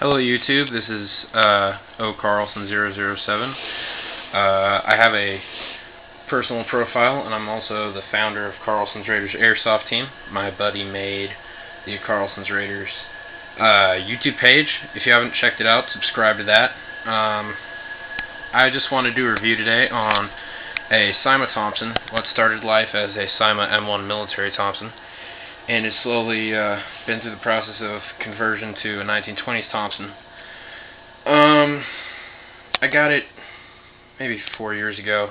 Hello YouTube, this is Carlson007. I have a personal profile, and I'm also the founder of Carlson's Raiders Airsoft team. My buddy made the Carlson's Raiders YouTube page. If you haven't checked it out, subscribe to that. I just want to do a review today on a Cyma Thompson, what started life as a Cyma M1 military Thompson, and it's slowly been through the process of conversion to a 1920s Thompson. I got it maybe 4 years ago,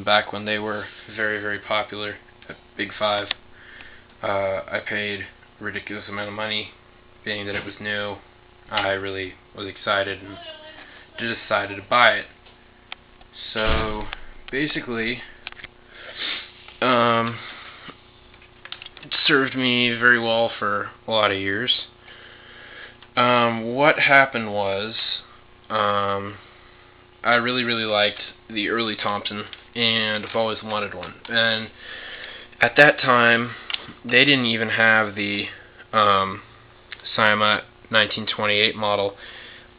back when they were very, very popular at Big Five. I paid a ridiculous amount of money, being that it was new. I really was excited and decided to buy it. So basically, it served me very well for a lot of years. What happened was, I really liked the early Thompson, and I've always wanted one. And at that time, they didn't even have the Cyma 1928 model.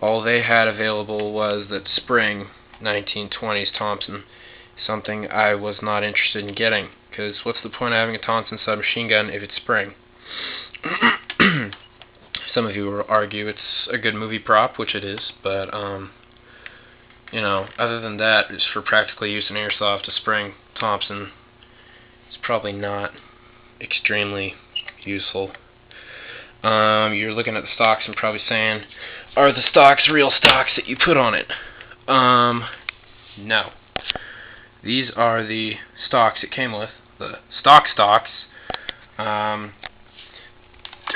All they had available was that spring 1920s Thompson, something I was not interested in getting, because what's the point of having a Thompson submachine gun if it's spring? Some of you will argue it's a good movie prop, which it is, but you know, other than that, it's for practical use in airsoft. A spring Thompson is probably not extremely useful. You're looking at the stocks and probably saying, are the stocks real stocks that you put on it? No. These are the stocks it came with, the stocks. They're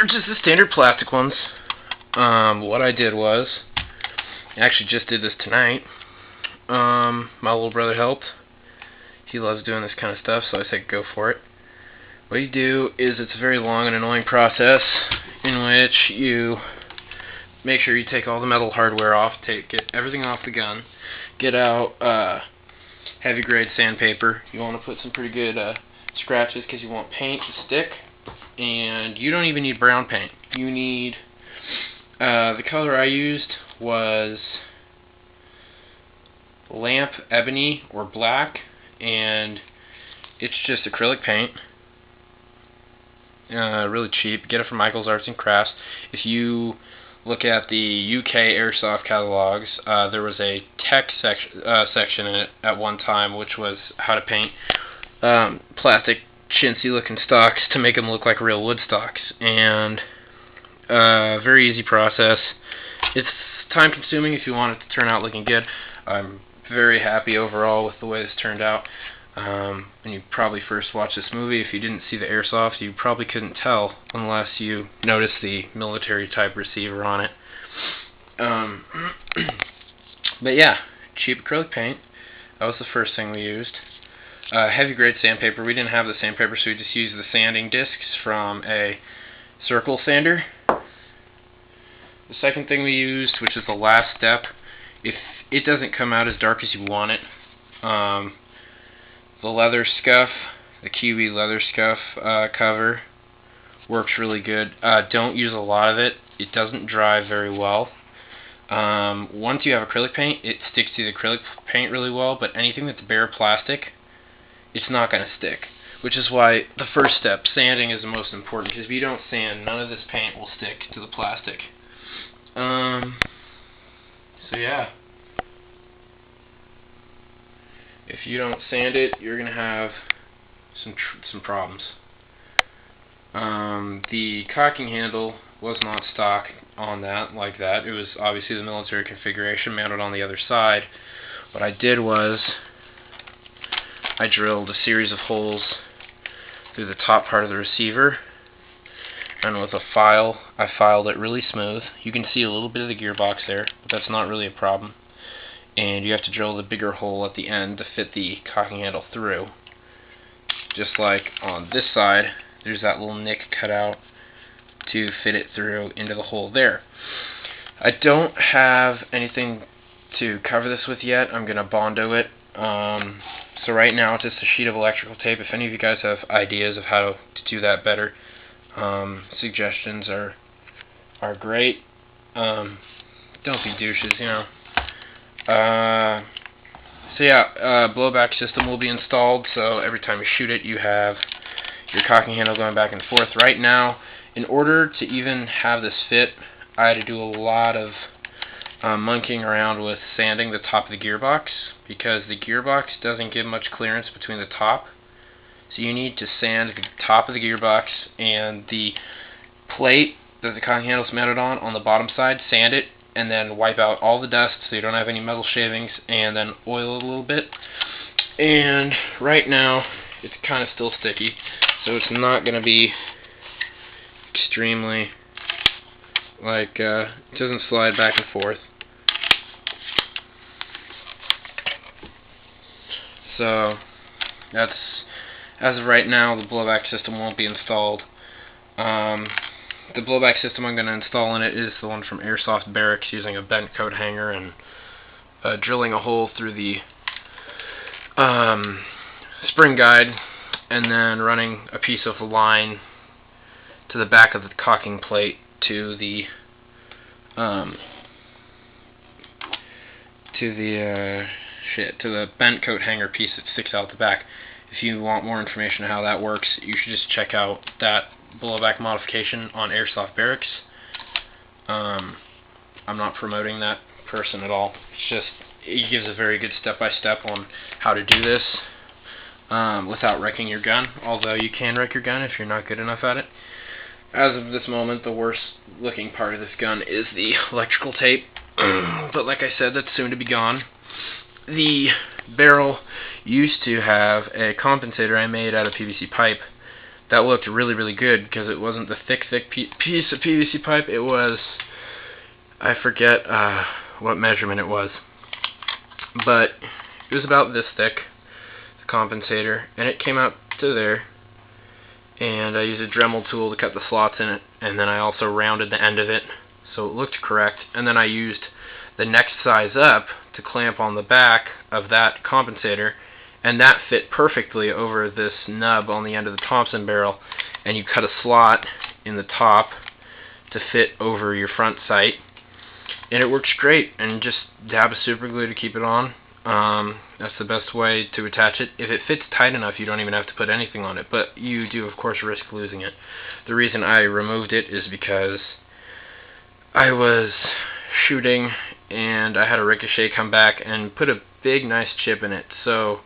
just the standard plastic ones. What I did was, I actually just did this tonight. My little brother helped. He loves doing this kind of stuff, so I said go for it. What you do is, it's a very long and annoying process in which you make sure you take all the metal hardware off, get everything off the gun, get out heavy grade sandpaper. You want to put some pretty good scratches because you want paint to stick, and you don't even need brown paint. You need, the color I used was lamp ebony or black, and it's just acrylic paint. Really cheap. Get it from Michael's Arts and Crafts. If you look at the UK airsoft catalogs, there was a tech section in it at one time, which was how to paint plastic chintzy looking stocks to make them look like real wood stocks. And very easy process. It's time consuming if you want it to turn out looking good. I'm very happy overall with the way this turned out. When you probably first watched this movie, if you didn't see the airsoft, you probably couldn't tell unless you noticed the military type receiver on it. But yeah, cheap acrylic paint. That was the first thing we used. Heavy grade sandpaper. We didn't have the sandpaper, so we just used the sanding discs from a circle sander. The second thing we used, which is the last step, if it doesn't come out as dark as you want it, the leather scuff, the Kiwi leather scuff cover works really good. Don't use a lot of it. It doesn't dry very well. Once you have acrylic paint, it sticks to the acrylic paint really well, but anything that's bare plastic, it's not going to stick. Which is why the first step, sanding, is the most important, because if you don't sand, none of this paint will stick to the plastic. So yeah. If you don't sand it, you're going to have some problems. The cocking handle was not stock on that, like that. It was obviously the military configuration mounted on the other side. What I did was, I drilled a series of holes through the top part of the receiver, and with a file, I filed it really smooth. You can see a little bit of the gearbox there, but that's not really a problem. And you have to drill the bigger hole at the end to fit the cocking handle through. Just like on this side, there's that little nick cut out to fit it through into the hole there. I don't have anything to cover this with yet. I'm going to Bondo it. So right now it's just a sheet of electrical tape. If any of you guys have ideas of how to do that better, suggestions are great. Don't be douches, you know. So yeah, blowback system will be installed, so every time you shoot it, you have your cocking handle going back and forth. Right now, in order to even have this fit, I had to do a lot of monkeying around with sanding the top of the gearbox, because the gearbox doesn't give much clearance between the top. So you need to sand the top of the gearbox and the plate that the cocking handle is mounted on the bottom side, sand it, and then wipe out all the dust so you don't have any metal shavings, and then oil it a little bit. And right now it's kind of still sticky, so it's not going to be extremely, like, it doesn't slide back and forth. So that's, as of right now, the blowback system won't be installed. The blowback system I'm going to install in it is the one from Airsoft Barracks, using a bent coat hanger and drilling a hole through the spring guide, and then running a piece of line to the back of the cocking plate to the bent coat hanger piece that sticks out the back. If you want more information on how that works, you should just check out that blowback modification on Airsoft Barracks. I'm not promoting that person at all. It's just, it gives a very good step-by-step on how to do this without wrecking your gun, although you can wreck your gun if you're not good enough at it. As of this moment, the worst looking part of this gun is the electrical tape, but like I said, that's soon to be gone. The barrel used to have a compensator I made out of PVC pipe that looked really, really good, because it wasn't the thick piece of PVC pipe. It was, I forget what measurement it was, but it was about this thick, the compensator, and it came out to there. And I used a Dremel tool to cut the slots in it, and then I also rounded the end of it so it looked correct, and then I used the next size up to clamp on the back of that compensator, and that fit perfectly over this nub on the end of the Thompson barrel, and you cut a slot in the top to fit over your front sight, and it works great. And just dab a super glue to keep it on. That's the best way to attach it. If it fits tight enough, you don't even have to put anything on it, but you do of course risk losing it. The reason I removed it is because I was shooting and I had a ricochet come back and put a big nice chip in it, so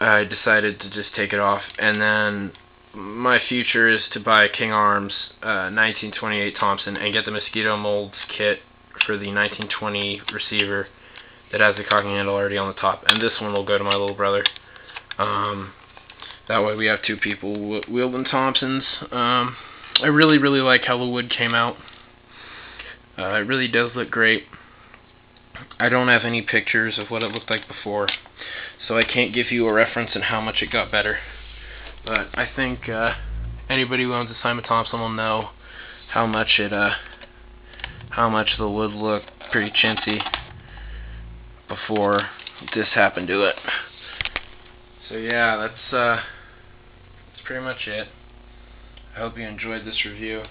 I decided to just take it off. And then my future is to buy King Arms 1928 Thompson and get the mosquito molds kit for the 1920 receiver that has the cocking handle already on the top, and this one will go to my little brother. That way we have two people wielding Thompsons. I really, really like how the wood came out. It really does look great. I don't have any pictures of what it looked like before, so I can't give you a reference on how much it got better. But I think anybody who owns a Cyma Thompson will know how much the wood looked pretty chintzy before this happened to it. So yeah, that's pretty much it. I hope you enjoyed this review.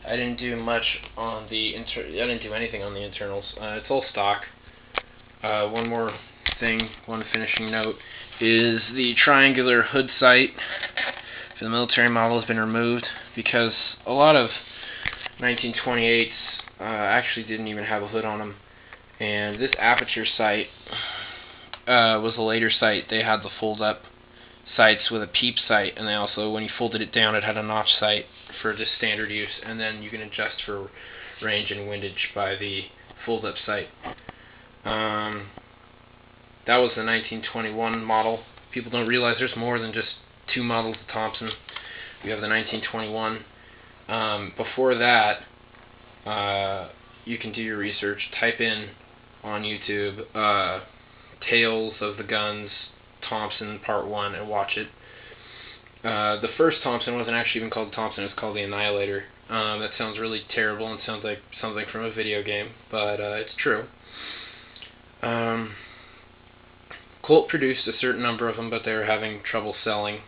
I didn't do much on the I didn't do anything on the internals. It's all stock. One more thing, one finishing note, is the triangular hood sight for the military model has been removed, because a lot of 1928s actually didn't even have a hood on them. And this aperture sight was a later sight. They had the fold-up sights with a peep sight, and they also, when you folded it down, it had a notch sight for just standard use, and then you can adjust for range and windage by the fold-up sight. That was the 1921 model. People don't realize there's more than just two models of Thompson. We have the 1921. Before that, you can do your research. Type in on YouTube Tales of the Guns Thompson Part 1 and watch it. The first Thompson wasn't actually even called Thompson, it was called the Annihilator. That sounds really terrible and sounds like something from a video game, but it's true. Colt produced a certain number of them, but they were having trouble selling.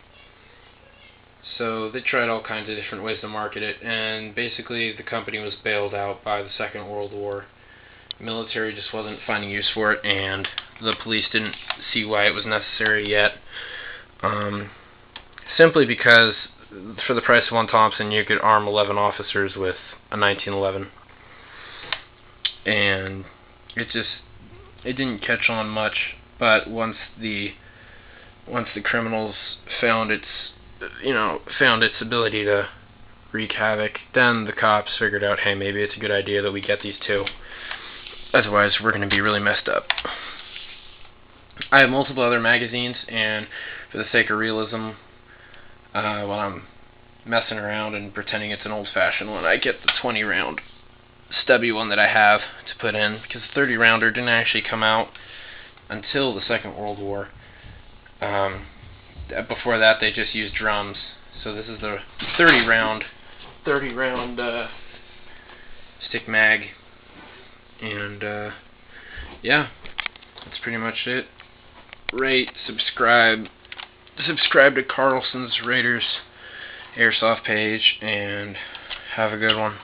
So they tried all kinds of different ways to market it, and basically the company was bailed out by the Second World War. The military just wasn't finding use for it, and the police didn't see why it was necessary yet. Simply because for the price of one Thompson you could arm 11 officers with a 1911. And it didn't catch on much, but once the criminals found its ability to wreak havoc, then the cops figured out, hey, maybe it's a good idea that we get these two. Otherwise, we're going to be really messed up. I have multiple other magazines, and for the sake of realism, when I'm messing around and pretending it's an old-fashioned one, I get the 20-round stubby one that I have to put in, because the 30-rounder didn't actually come out until the Second World War. Before that, they just used drums. So this is the 30-round stick mag, and yeah, that's pretty much it. Rate, subscribe to Carlson's Raiders Airsoft page, and have a good one.